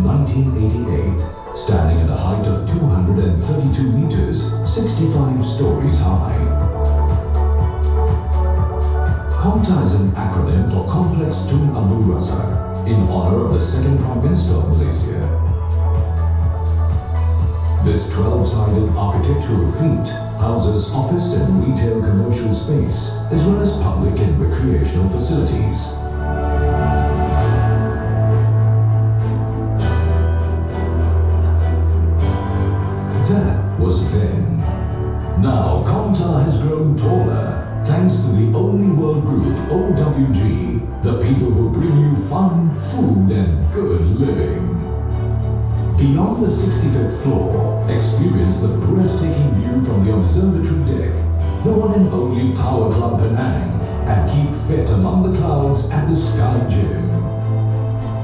1988, standing at a height of 232 meters, 65 stories high. COMTA is an acronym for Complex Tun Abdul Razak, in honor of the second Prime Minister of Malaysia. This 12-sided architectural feat houses office and retail commercial space, as well as public and recreational facilities. That was then. Now COMTA has grown taller, thanks to the only world group, OWG, the people who bring you fun, food and good living. Beyond the 65th floor, experience the breathtaking view from the observatory deck, the one and only Tower Club Penang, and keep fit among the clouds at the Sky Gym.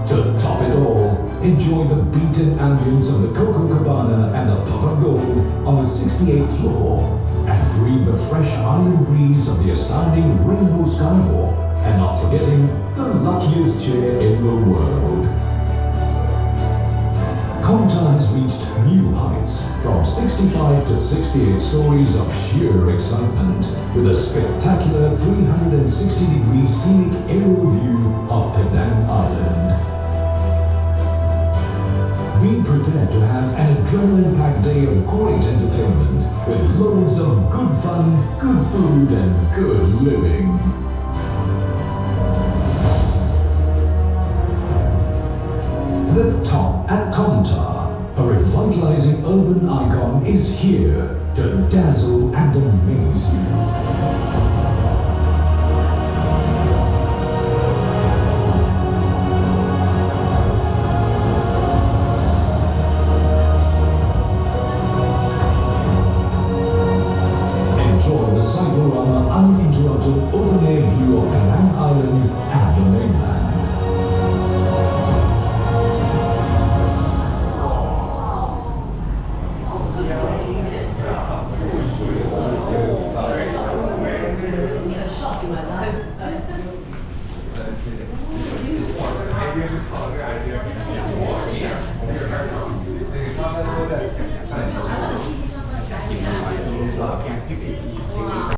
To top it all, enjoy the beaten ambience of the Coco Cabana and the Pot of Gold on the 68th floor, and breathe the fresh island breeze of the astounding Rainbow Skywalk, and not forgetting the luckiest chair in the world. COMTA has reached new heights, from 65 to 68 stories of sheer excitement, with a spectacular 360-degree scenic aerial view of Penang Island. Be prepared to have an adrenaline-packed day of great entertainment, with loads of good fun, good food and good living. The top at COMTA, a revitalizing urban icon, is here to dazzle and amaze you. Enjoy the cycle-run uninterrupted open-air view of Penang Island and the mainland. Maybe it was hot.